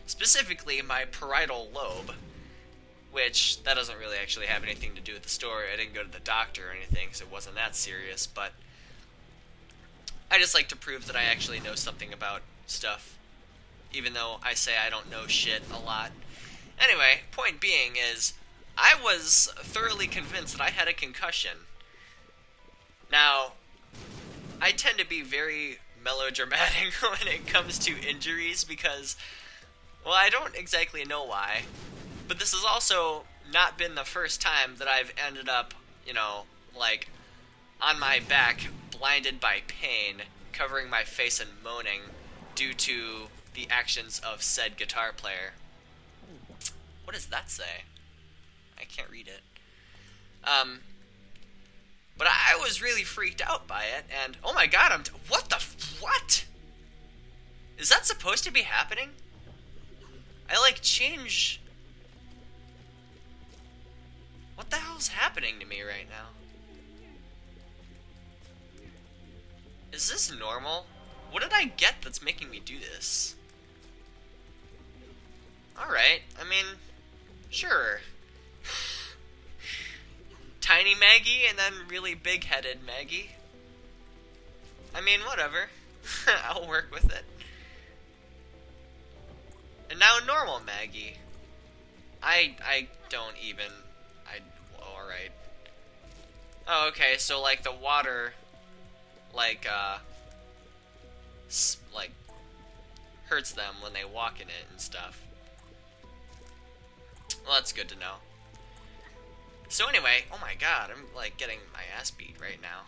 specifically my parietal lobe, which that doesn't really actually have anything to do with the story. I didn't go to the doctor or anything, so it wasn't that serious, but I just like to prove that I actually know something about stuff, even though I say I don't know shit a lot. Anyway, point being is, I was thoroughly convinced that I had a concussion. Now, I tend to be very melodramatic when it comes to injuries because, well, I don't exactly know why, but this has also not been the first time that I've ended up, like, on my back, blinded by pain, covering my face and moaning due to the actions of said guitar player. What does that say? I can't read it. But I was really freaked out by it, and oh my god, what? Is that supposed to be happening? I change. What the hell's happening to me right now? Is this normal? What did I get that's making me do this? Alright, I mean, sure. Tiny Maggie and then really big-headed Maggie. I mean, whatever. I'll work with it. And now normal Maggie. I don't even... alright. Oh, okay, so, the water, hurts them when they walk in it and stuff. Well, that's good to know. So anyway, oh my god, I'm, getting my ass beat right now.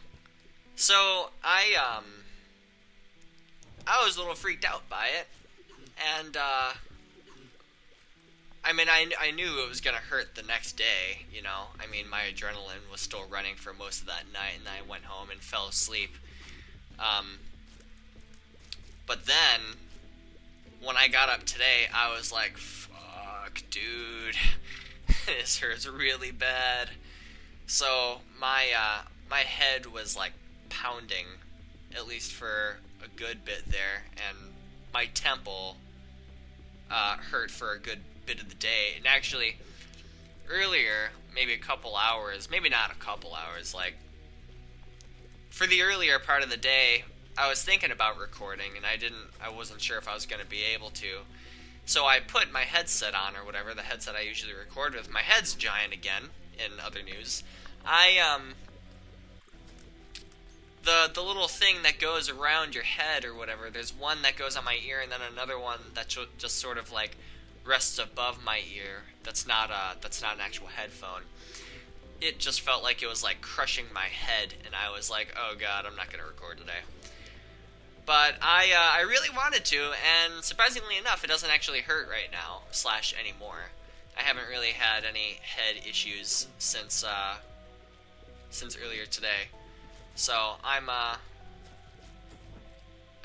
So, I was a little freaked out by it, and, I mean, I knew it was gonna hurt the next day, I mean, my adrenaline was still running for most of that night, and I went home and fell asleep. But then, when I got up today, I was like, fuck, dude, this hurts really bad. So, my head was, pounding, at least for a good bit there, and my temple, hurt for a good bit of the day. And actually, earlier, maybe a couple hours, maybe not a couple hours, for the earlier part of the day, I was thinking about recording, and I wasn't sure if I was going to be able to. So I put my headset on, or whatever, the headset I usually record with. My head's giant again, in other news. The little thing that goes around your head or whatever, there's one that goes on my ear, and then another one that just sort of, rests above my ear. That's not an actual headphone. It just felt like it was, crushing my head, and I was like, oh god, I'm not going to record today. But I really wanted to, and surprisingly enough, it doesn't actually hurt right now, / anymore. I haven't really had any head issues since earlier today. So I'm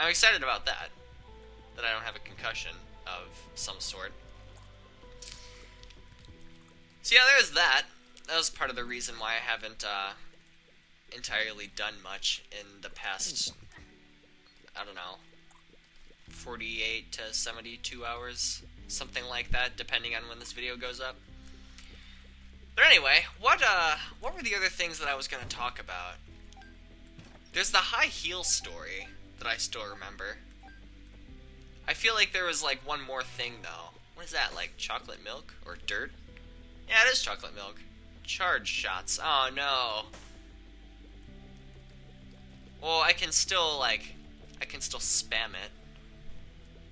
excited about that I don't have a concussion of some sort. So yeah, there's that. That was part of the reason why I haven't entirely done much in the past, I don't know, 48 to 72 hours, something like that, depending on when this video goes up. But anyway, what were the other things that I was going to talk about? There's the high heel story that I still remember. I feel like there was one more thing though. What is that, chocolate milk or dirt? Yeah, it is chocolate milk. Charge shots. Oh no. Well, I can still spam it.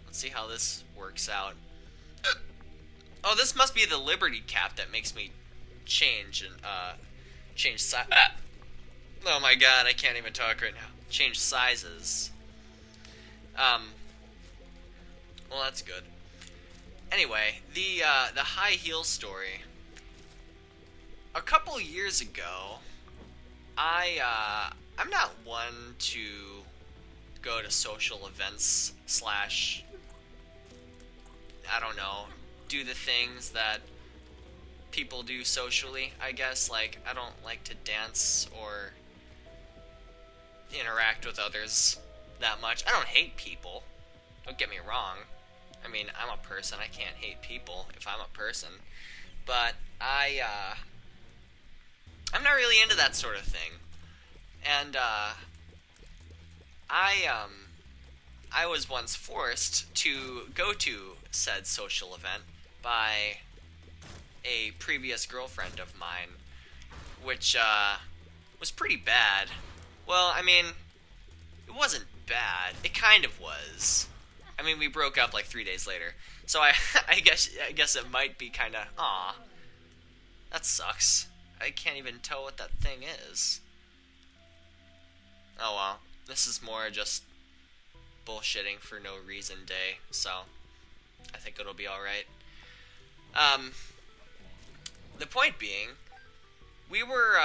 Let's see how this works out. Oh, this must be the Liberty cap that makes me change size. Oh my god, I can't even talk right now. Change sizes. Well, that's good. Anyway, the high heel story. A couple years ago, I'm not one to go to social events / I don't know, do the things that people do socially, I guess. I don't like to dance or interact with others that much. I don't hate people, don't get me wrong. I mean, I'm a person. I can't hate people if I'm a person. But I'm not really into that sort of thing. And I was once forced to go to said social event by a previous girlfriend of mine, which was pretty bad. Well, I mean, it wasn't bad. It kind of was. I mean, we broke up like 3 days later. So I guess it might be kind of, aw, that sucks. I can't even tell what that thing is. Oh well, this is more just bullshitting for no reason day, so I think it'll be alright. The point being, we were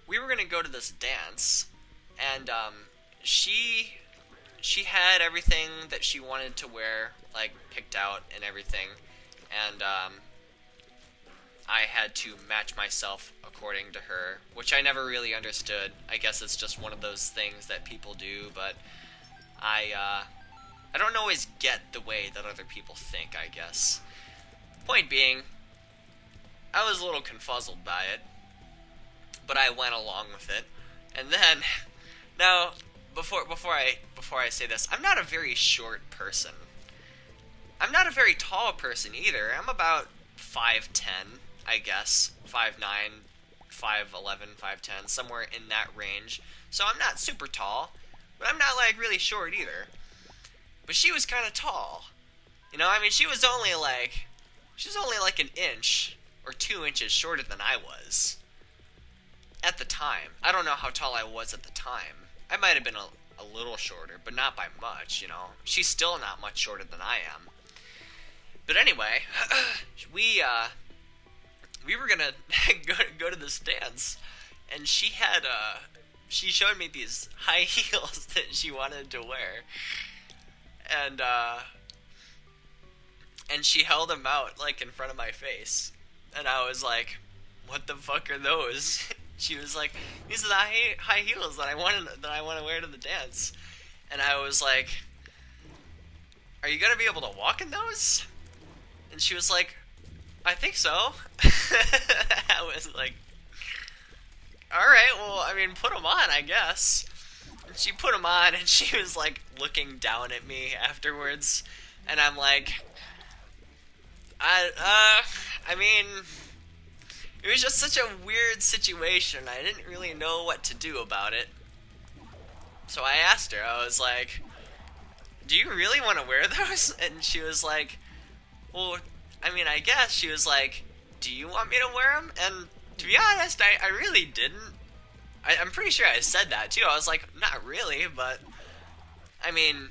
gonna go to this dance, and she had everything that she wanted to wear, like, picked out and everything, and I had to match myself according to her, which I never really understood. I guess it's just one of those things that people do, but I don't always get the way that other people think, I guess. Point being, I was a little confuzzled by it, but I went along with it. And then, now, before I say this, I'm not a very short person. I'm not a very tall person either. I'm about 5'10", I guess. 5'9", 5'11", 5'10", somewhere in that range. So I'm not super tall, but I'm not, like, really short either. But she was kind of tall. You know, I mean, she was only like an inch or 2 inches shorter than I was. At the time. I don't know how tall I was at the time. I might have been a little shorter, but not by much, you know. She's still not much shorter than I am. But anyway, we were gonna go to this dance, and she showed me these high heels that she wanted to wear, and she held them out, like, in front of my face, and I was like, what the fuck are those? She was like, these are the high heels that I want to wear to the dance. And I was like, are you gonna be able to walk in those? And she was like, I think so. I was like, alright, well, I mean, put them on, I guess. And she put them on, and she was like looking down at me afterwards, and I'm like, I mean, it was just such a weird situation. I didn't really know what to do about it. So I asked her, I was like, do you really want to wear those? And she was like, well, I mean, I guess. She was like, do you want me to wear them? And to be honest, I really didn't. I'm pretty sure I said that too. I was like, not really, but I mean,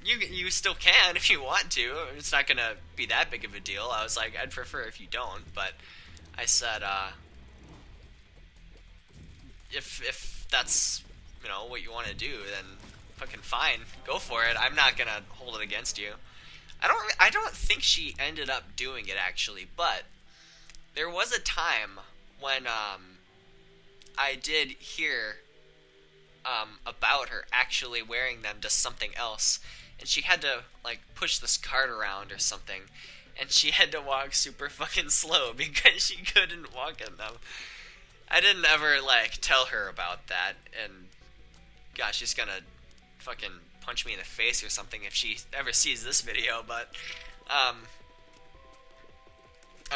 you still can if you want to. It's not gonna be that big of a deal. I was like, I'd prefer if you don't, but I said, if that's, you know, what you want to do, then fucking fine, go for it. I'm not gonna hold it against you. I don't think she ended up doing it actually, but there was a time when I did hear about her actually wearing them to something else, and she had to, like, push this cart around or something, and she had to walk super fucking slow because she couldn't walk in them. I didn't ever, like, tell her about that, and gosh, she's gonna fucking punch me in the face or something if she ever sees this video, but I'm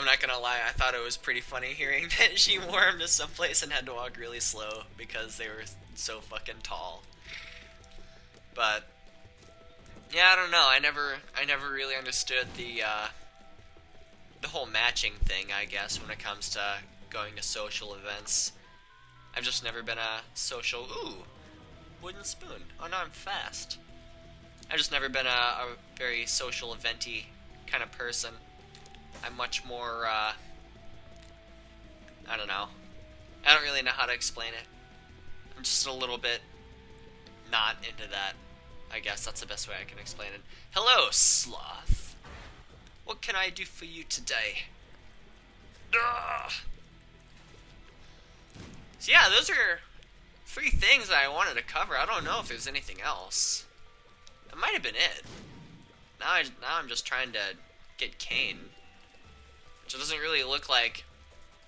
not gonna lie, I thought it was pretty funny hearing that she wore them to someplace and had to walk really slow because they were so fucking tall. But yeah, I don't know. I never really understood the whole matching thing, I guess, when it comes to going to social events. I've just never been a social... Ooh! Wooden spoon. Oh, no, I'm fast. I've just never been a very social eventy kind of person. I'm much more, I don't know. I don't really know how to explain it. I'm just a little bit not into that. I guess that's the best way I can explain it. Hello, sloth. What can I do for you today? Ugh. So yeah, those are 3 things that I wanted to cover. I don't know if there's anything else. That might have been it. Now I'm just trying to get Cain, which doesn't really look like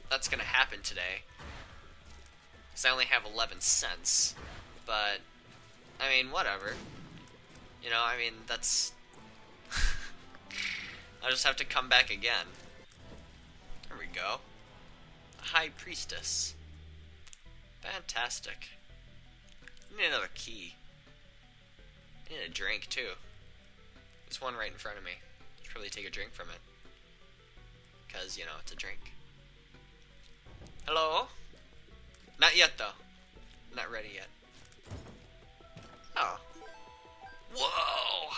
that's gonna happen today, because I only have 11 cents. But I mean, whatever. You know, I mean, that's. I'll just have to come back again. There we go. A High Priestess. Fantastic. I need another key. I need a drink, too. There's one right in front of me. Should probably take a drink from it. Because, you know, it's a drink. Hello? Not yet, though. Not ready yet. Oh. Whoa!